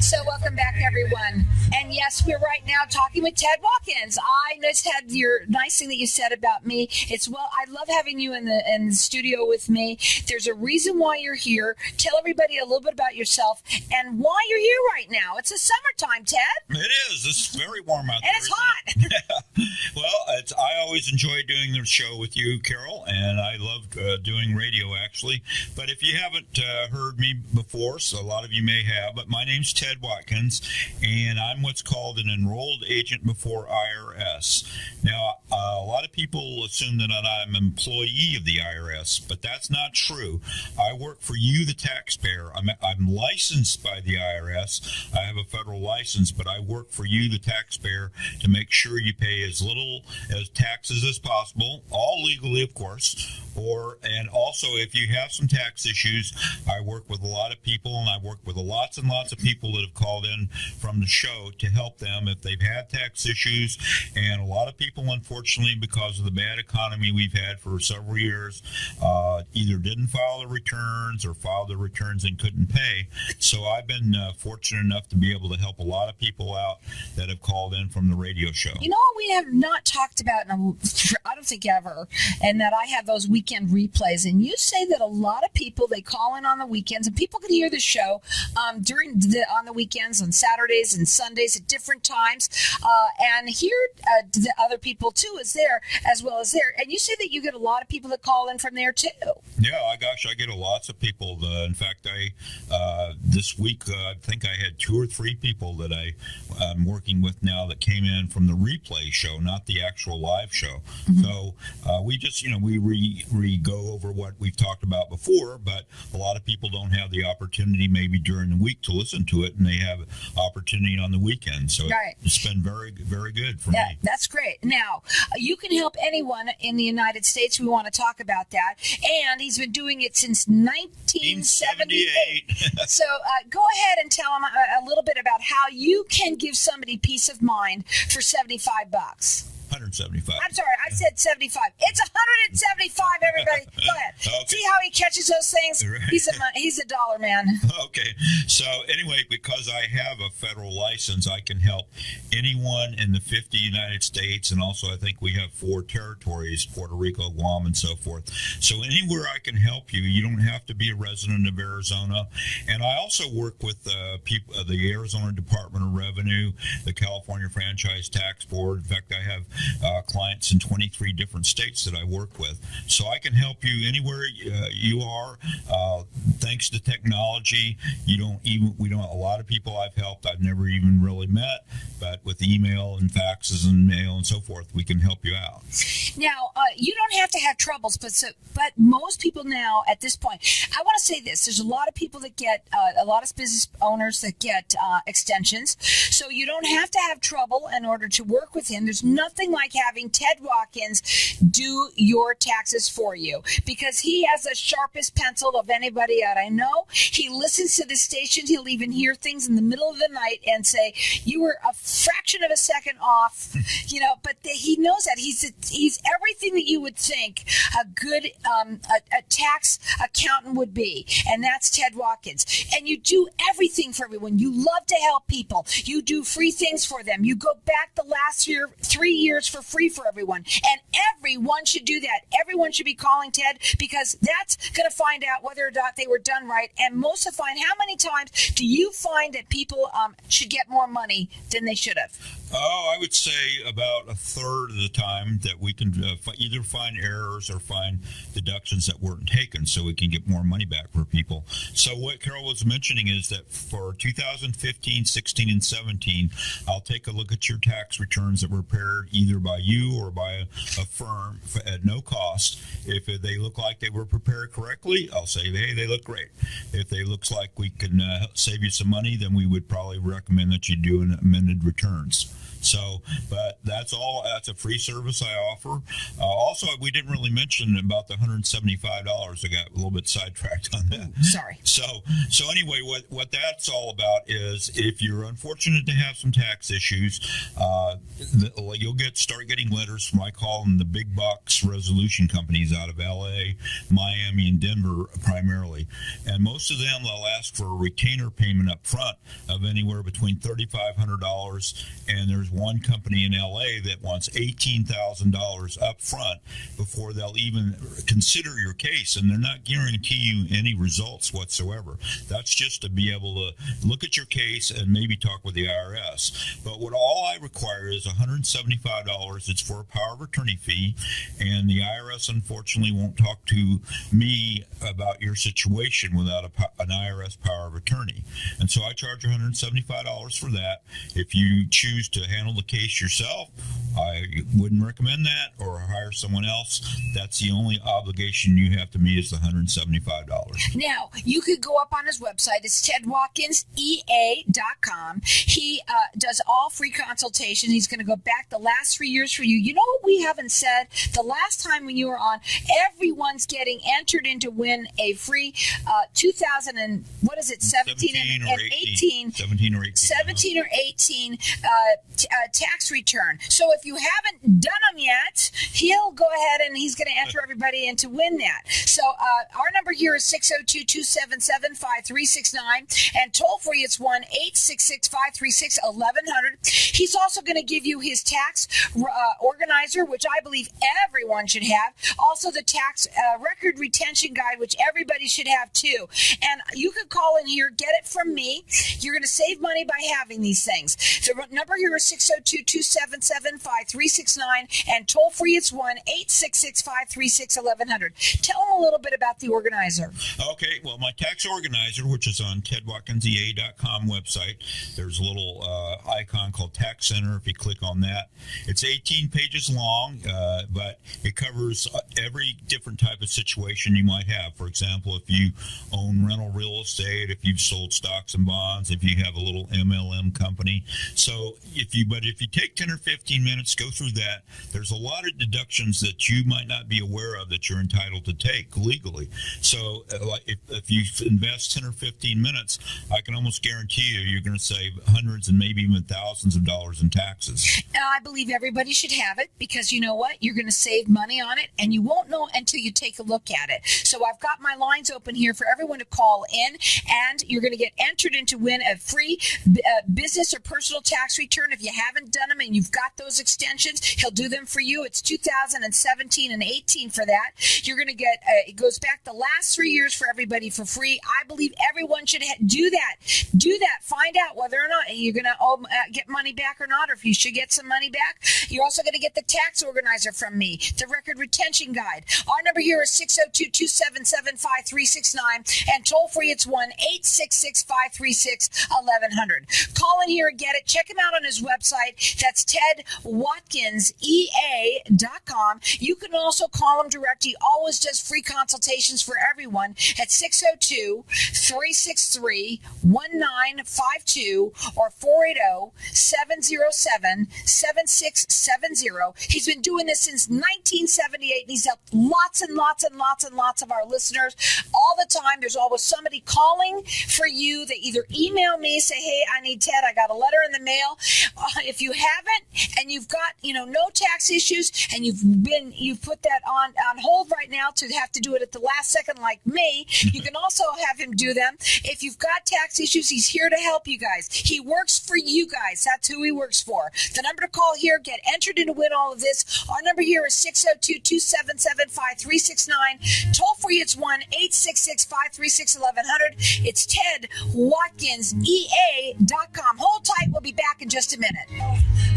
So welcome back, everyone. And yes, we're right now talking with Ted Watkins. I just had your nice thing that you said about me. I love having you in the studio with me. There's a reason why you're here. Tell everybody a little bit about yourself and why you're here right now. It's the summertime, Ted. It is. It's very warm out there. And it's hot. Well, I always enjoy doing the show with you, Carol, and I love doing radio, actually. But if you haven't heard me before, so a lot of you may have, but my name's Ted Watkins, and I'm what's called an enrolled agent before IRS. Now, a lot of people assume that I'm an employee of the IRS, but that's not true. I work for you, the taxpayer. I'm licensed by the IRS. I have a federal license, but I work for you, the taxpayer, to make sure you pay as little as taxes as possible, all legally, of course. And also, if you have some tax issues, I work with a lot of people, and I work with lots and lots of people that have called in from the show to help them if they've had tax issues. And a lot of people, unfortunately, because of the bad economy we've had for several years, either didn't file their returns or filed their returns and couldn't pay. So I've been fortunate enough to be able to help a lot of people out that have called in from the radio show. You know what we have not talked about, I don't think ever, and that I have those weekend replays. And you say that a lot of people, they call in on the weekends, and people can hear the show on the weekends, on Saturdays and Sundays at different times, and hear the other people too as well as there. And you say that you get a lot of people that call in from there too. Yeah, I get lots of people. In fact, this week I think I had 2 or 3 people that I'm working with now that came in from the replay show, not the actual live show. Mm-hmm. So we just we go over what we've talked about before, but a lot of people don't have the opportunity maybe during the week to listen to it, and they have opportunity on the weekend. So right. It's been very, very good for me. That's great. Now, you can help anyone in the United States. We want to talk about that. And he's been doing it since 1978. So go ahead and tell him a little bit about how you can give somebody peace of mind for $75. 175. I'm sorry, I said 75. It's 175, everybody. Go ahead. Okay. See how he catches those things? Right. He's a dollar man. Okay. So anyway, because I have a federal license, I can help anyone in the 50 United States, and also I think we have 4 territories, Puerto Rico, Guam, and so forth. So anywhere I can help you, you don't have to be a resident of Arizona. And I also work with people, the Arizona Department of Revenue, the California Franchise Tax Board. In fact, I have clients in 23 different states that I work with. So I can help you anywhere you are. Thanks to technology, a lot of people I've helped I've never even really met, but with email and faxes and mail and so forth, we can help you out. Now, you don't have to have troubles, but most people now at this point, I want to say this, there's a lot of people that get, a lot of business owners that get extensions, so you don't have to have trouble in order to work with him. There's nothing like having Ted Watkins do your taxes for you, because he has the sharpest pencil of anybody that I know. He listens to the station. He'll even hear things in the middle of the night and say, you were a fraction of a second off, but he knows that he's everything that you would think a good a tax accountant would be, and that's Ted Watkins. And you do everything for everyone. You love to help people. You do free things for them. You go back the last 3 years for free for everyone, and everyone should do that. Everyone should be calling Ted, because that's going to find out whether or not they were done right, and most of how many times do you find that people should get more money than they should have? Oh, I would say about a third of the time that we can either find errors or find deductions that weren't taken, so we can get more money back for people. So what Carol was mentioning is that for 2015, 16, and 17, I'll take a look at your tax returns that were prepared either by you or by a firm at no cost. If they look like they were prepared correctly, I'll say, hey, they look great. If they looks like we can save you some money, then we would probably recommend that you do an amended returns. So, but that's all. That's a free service I offer. Also, we didn't really mention about the $175. I got a little bit sidetracked on that. Ooh, sorry. So anyway, what that's all about is if you're unfortunate to have some tax issues, you'll get start getting letters from, I call them the big bucks resolution companies out of LA, Miami, and Denver primarily. And most of them, they'll ask for a retainer payment up front of anywhere between $3,500, and there's one company in LA that wants $18,000 up front before they'll even consider your case, and they're not guarantee you any results whatsoever. That's just to be able to look at your case and maybe talk with the IRS. But what all I require is $175. It's for a power of attorney fee, and the IRS unfortunately won't talk to me about your situation without an IRS power of attorney. And so I charge $175 for that. If you choose to handle the case yourself, I wouldn't recommend that, or hire someone else. That's the only obligation you have to me is the $175. Now, you could go up on his website. It's tedwatkinsea.com. He does all free consultation. He's going to go back the last 3 years for you. You know what we haven't said? The last time when you were on, everyone's getting entered in to win a free 2000 and what is it, 17 and 18. 17 or 18. 17 or 18 tax return. So if you haven't done them yet, he'll go ahead and he's going to enter everybody in to win that. So our number here is 602-277-5369, and toll free it's 1-866-536-1100. He's also going to give you his tax organizer, which I believe everyone should have. Also the tax record retention guide, which everybody should have too. And you can call in here, get it from me. You're going to save money by having these things. The number here is 602-277-5369, and toll free it's 1-866-536-1100. Tell them a little bit about the organizer. Okay, well, my tax organizer, which is on tedwatkinsea.com website, there's a little icon called Tax Center. If you click on that, it's 18 pages long, but it covers every different type of situation you might have. For example, if you own rental real estate, if you've sold stocks and bonds, if you have a little MLM company. So if you take 10 or 15 minutes, go through that. There's a lot of deductions that you might not be aware of that you're entitled to take legally. So if you invest 10 or 15 minutes, I can almost guarantee you're going to save hundreds and maybe even thousands of dollars in taxes. I believe everybody should have it, because you know what? You're going to save money on it, and you won't know until you take a look at it. So I've got my lines open here for everyone to call in, and you're going to get entered in to win a free business or personal tax return. If you haven't done them and you've got those extensions, he'll do them for you. It's 2017 and 18 for that. You're going to get, it goes back the last 3 years for everybody for free. I believe everyone should do that. Do that. Find out whether or not you're going to get money back or not, or if you should get some money back. You're also going to get the tax organizer from me, the record retention guide. Our number here is 602-277-5369, and toll free it's 1-866-536-1100. Call in here and get it. Check him out on his website. That's tedwatkinsea.com. You can also call him direct. He always does free consultations for everyone at 602-363-1952 or 480-707-7670. He's been doing this since 1978, and he's helped lots and lots and lots and lots of our listeners all the time. There's always somebody calling for you. They either email me, say, hey, I need Ted. I got a letter in the mail. If you haven't, and you've got, no tax issues, and you've put that on hold right now to have to do it at the last second like me, you can also have him do them. If you've got tax issues, he's here to help you guys. He works for you guys. That's who he works for. The number to call here, get entered in to win all of this. Our number here is 602-277-5369. Toll free, it's 1-866-536-1100. It's tedwatkinsea.com. Hold tight. We'll be back in just a minute.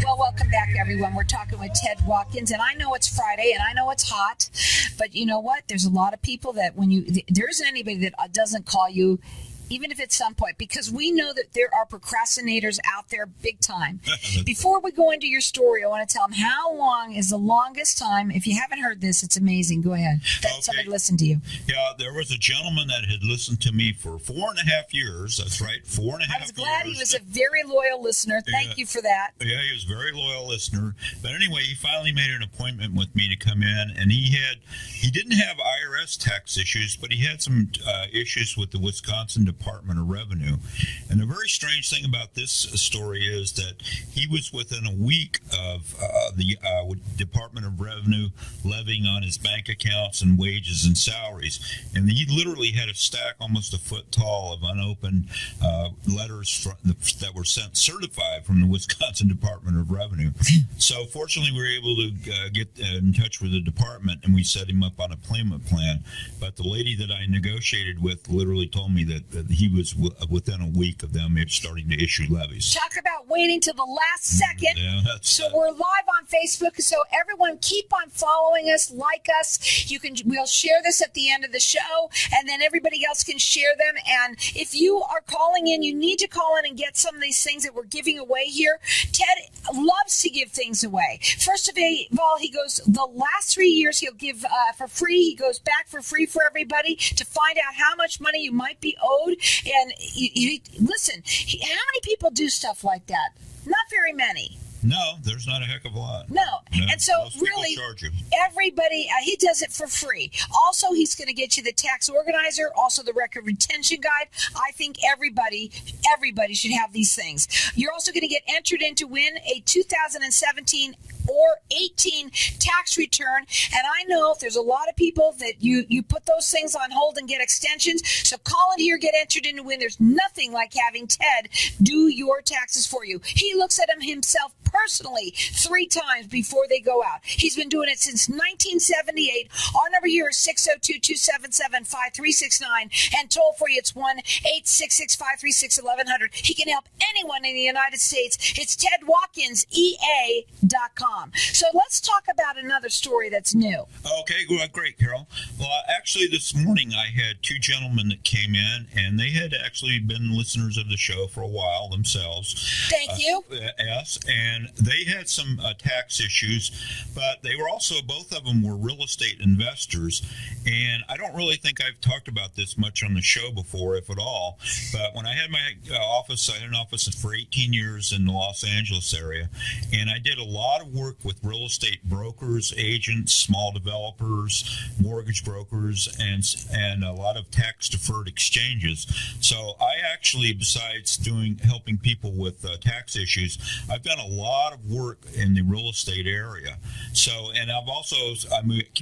Well, welcome back, everyone. We're talking with Ted Watkins, and I know it's Friday, and I know it's hot, but you know what? There's a lot of people that there isn't anybody that doesn't call you, even if at some point, because we know that there are procrastinators out there big time. Before we go into your story, I want to tell them how long is the longest time. If you haven't heard this, it's amazing. Go ahead. Somebody listened to you. Yeah, there was a gentleman that had listened to me for 4.5 years. That's right, 4.5 years. I was glad he was a very loyal listener. Thank you for that. Yeah, he was a very loyal listener. But anyway, he finally made an appointment with me to come in, and he didn't have IRS tax issues, but he had some issues with the Wisconsin Department Department of Revenue. And the very strange thing about this story is that he was within a week of the Department of Revenue levying on his bank accounts and wages and salaries. And he literally had a stack almost a foot tall of unopened letters that were sent certified from the Wisconsin Department of Revenue. So fortunately, we were able to get in touch with the department, and we set him up on a payment plan. But the lady that I negotiated with literally told me that he was within a week of them starting to issue levies. Talk about waiting till the last second. Yeah, so we're live on Facebook. So everyone, keep on following us, like us. We'll share this at the end of the show, and then everybody else can share them. And if you are calling in, you need to call in and get some of these things that we're giving away here. Ted loves to give things away. First of all, he goes the last 3 years he'll give for free. He goes back for free for everybody to find out how much money you might be owed. And listen, how many people do stuff like that? Not very many. No, there's not a heck of a lot. No. And so really, everybody, he does it for free. Also, he's going to get you the tax organizer, also the record retention guide. I think everybody should have these things. You're also going to get entered in to win a 2017 or 18 tax return. And I know there's a lot of people that you put those things on hold and get extensions. So call in here, get entered in to win. There's nothing like having Ted do your taxes for you. He looks at them himself personally 3 times before they go out. He's been doing it since 1978. Our number here is 602-277-5369, and toll free it's 1-866-536-1100. He can help anyone in the United States. It's Ted Watkins, EA.com. So let's talk about another story that's new. Okay, well, great, Carol. Well, actually, this morning I had 2 gentlemen that came in, and they had actually been listeners of the show for a while themselves. Thank you. Yes, and they had some tax issues, but they were also, both of them were real estate investors. And I don't really think I've talked about this much on the show before, if at all. But when I had my office, I had an office for 18 years in the Los Angeles area. And I did a lot of work with real estate brokers, agents, small developers, mortgage brokers, and a lot of tax-deferred exchanges. So I actually, besides helping people with tax issues, I've done a lot of work in the real estate area. So, and I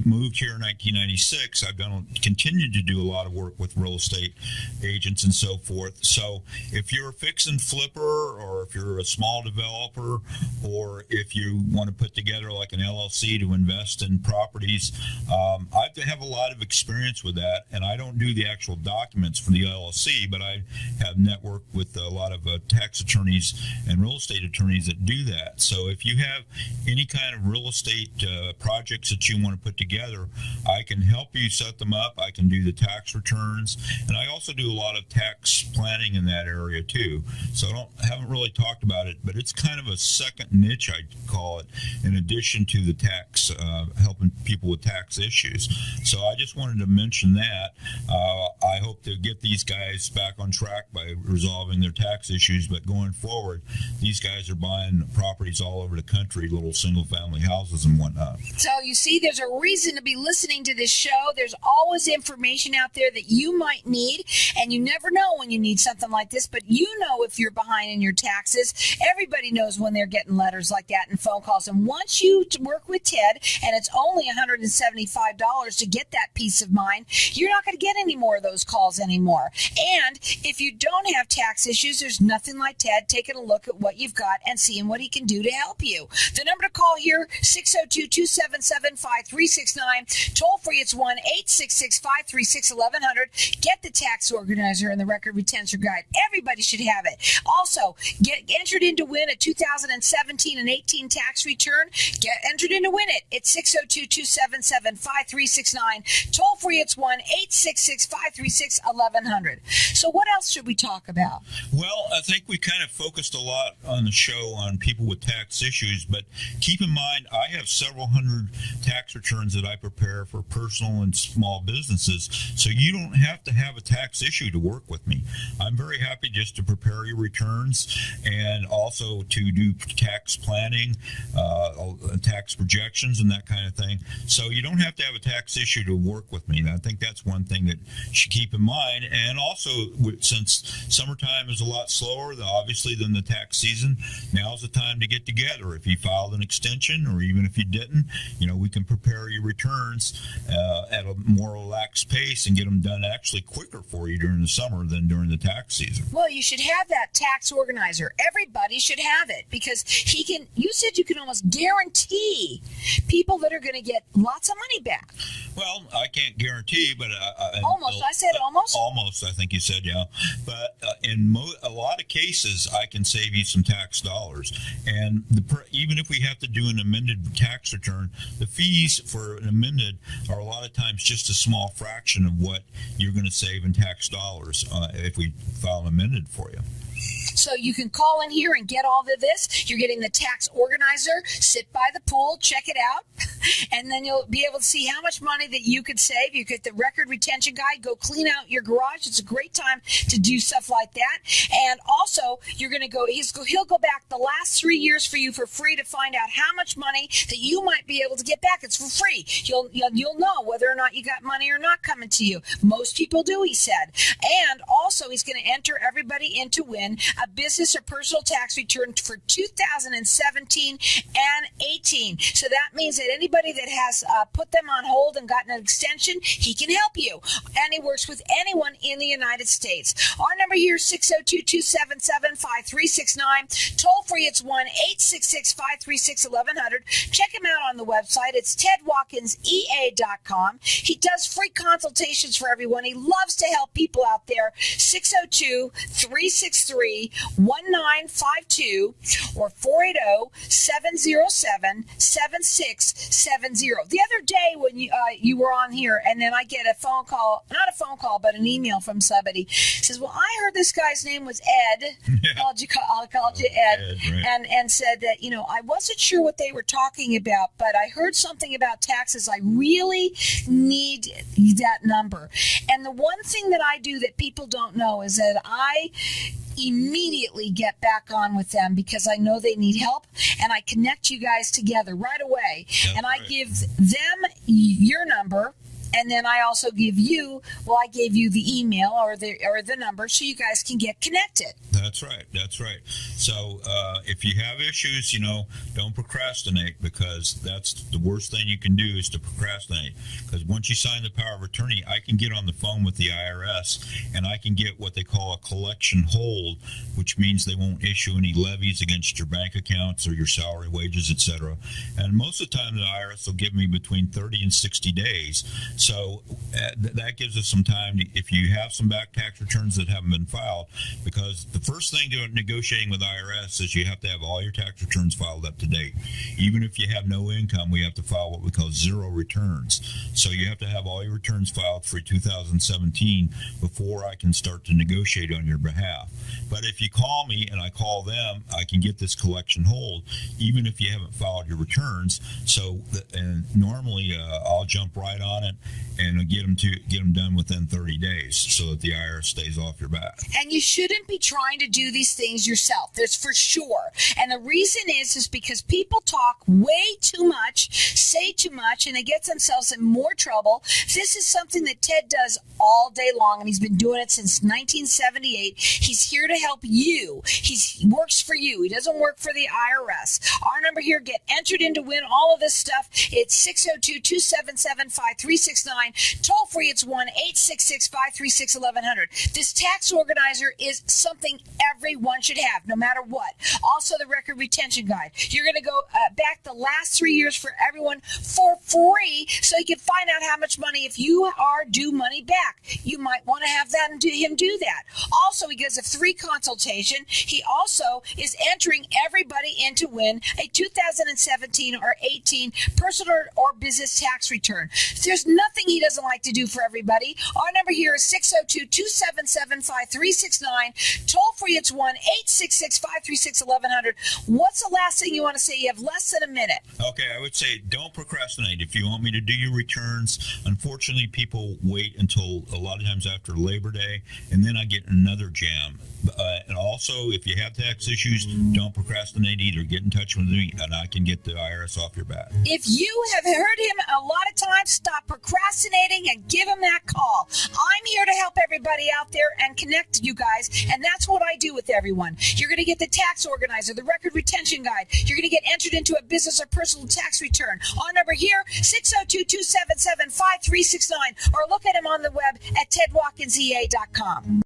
moved here in 1996. I've continued to do a lot of work with real estate agents and so forth. So if you're a fix and flipper, or if you're a small developer, or if you want to put together like an LLC to invest in properties, I have a lot of experience with that. And I don't do the actual documents for the LLC, but I have networked with a lot of tax attorneys and real estate attorneys that do that. So if you have any kind of real estate projects that you want to put together, I can help you set them up. I can do the tax returns, and I also do a lot of tax planning in that area too. So haven't really talked about it, but it's kind of a second niche, I'd call it, in addition to the tax, helping people with tax issues. So I just wanted to mention that. I hope to get these guys back on track by resolving their tax issues, but going forward, these guys are buying properties all over the country, little single-family houses and whatnot. So you see, there's a reason to be listening to this show. There's always information out there that you might need, and you never know when you need something like this, but you know if you're behind in your taxes. Everybody knows when they're getting letters like that and phone calls. And once you work with Ted, and it's only $175 to get that peace of mind, you're not going to get any more of those calls anymore. And if you don't have tax issues, there's nothing like Ted taking a look at what you've got and seeing what he can do to help you. The number to call here, 602-277-5369. Toll free, it's 1-866-536-1100. Get the tax organizer and the record retention guide. Everybody should have it. Also, get entered in to win a 2017 and 18 tax return. Get entered in to win it. It's 602-277-5369. Toll free, it's 1-866-536-1100. So what else should we talk about? Well, I think we kind of focused a lot on the show on people with tax issues, but keep in mind, I have several hundred tax returns that I prepare for personal and small businesses, so you don't have to have a tax issue to work with me. I'm very happy just to prepare your returns and also to do tax planning, tax projections, and that kind of thing. So you don't have to have a tax issue to work with me. And I think that's one thing that you should keep in mind. And also, since summertime is a lot slower, obviously, than the tax season, now's the time to get together. If you filed an extension, or even if you didn't, we can prepare your returns at a more relaxed pace and get them done actually quicker for you during the summer than during the tax season. Well, you should have that tax organizer. Everybody should have it, because you said you can almost guarantee people that are going to get lots of money back. Well, I can't guarantee, but almost. I said almost. Almost, I think you said, yeah. But in a lot of cases, I can save you some tax dollars. And even if we have to do an amended tax return, the fees for an amended are a lot of times just a small fraction of what you're going to save in tax dollars if we file an amended for you. So you can call in here and get all of this. You're getting the tax organizer. Sit by the pool, check it out, and then you'll be able to see how much money that you could save. You get the record retention guide. Go clean out your garage. It's a great time to do stuff like that. And also, you're going to go. He'll go back the last 3 years for you for free to find out how much money that you might be able to get back. It's for free. You'll know whether or not you got money or not coming to you. Most people do, he said. And also, he's going to enter everybody in to win a business or personal tax return for 2017 and 18. So that means that anybody that has put them on hold and gotten an extension, he can help you. And he works with anyone in the United States. Our number here is 602-277-5369. Toll free, it's 1-866-536-1100. Check him out on the website. It's tedwatkinsea.com. He does free consultations for everyone. He loves to help people out there. 602-363-1952 or 480-707-7670. The other day when you were on here, and then I get a phone call, not a phone call, but an email from somebody. Says, well, I heard this guy's name was Ed. Yeah. I'll call you Ed. Right. And said that, I wasn't sure what they were talking about, but I heard something about taxes. I really need that number. And the one thing that I do that people don't know is that I immediately get back on with them because I know they need help, and I connect you guys together right away. That's and I give them your number, and then I also give you, I gave you the email or the number so you guys can get connected. That's right. So if you have issues, don't procrastinate, because that's the worst thing you can do is to procrastinate. Because once you sign the power of attorney, I can get on the phone with the IRS and I can get what they call a collection hold, which means they won't issue any levies against your bank accounts or your salary, wages, etc. And most of the time the IRS will give me between 30 and 60 days. So that gives us some time if you have some back tax returns that haven't been filed, because the first thing to negotiating with IRS is you have to have all your tax returns filed up to date. Even if you have no income, we have to file what we call zero returns. So you have to have all your returns filed for 2017 before I can start to negotiate on your behalf. But if you call me and I call them, I can get this collection hold, even if you haven't filed your returns. So normally I'll jump right on it and get them done within 30 days so that the IRS stays off your back. And you shouldn't be trying to do these things yourself. That's for sure. And the reason is because people talk way too much, say too much, and they get themselves in more trouble. This is something that Ted does all day long, and he's been doing it since 1978. He's here to help you. He works for you. He doesn't work for the IRS. Our number here, get entered in to win all of this stuff. It's 602-277-5369. Toll free, it's 1-866-536-1100. This tax organizer is something everyone should have, no matter what. Also, the record retention guide. You're going to go back the last 3 years for everyone for free, so you can find out how much money, if you are due money back. You might want to have that and him do that. Also, he gives a free consultation. He also is entering everybody in to win a 2017 or 18 personal or business tax return. There's nothing he doesn't like to do for everybody. Our number here is 602-277-5369. Toll free, it's 1-866-536-1100. What's the last thing you want to say? You have less than a minute. Okay, I would say don't procrastinate. If you want me to do your returns, unfortunately, people wait until a lot of times after Labor Day, and then I get another jam. And also, if you have tax issues, don't procrastinate either. Get in touch with me, and I can get the IRS off your back. If you have heard him a lot of times, stop procrastinating and give him that call. I'm here to help everybody out there and connect you guys, and that's what I do with everyone. You're going to get the tax organizer, the record retention guide. You're going to get entered into a business or personal tax return. Our number here, 602-277-5369, or look at him on the web at tedwatkinsea.com.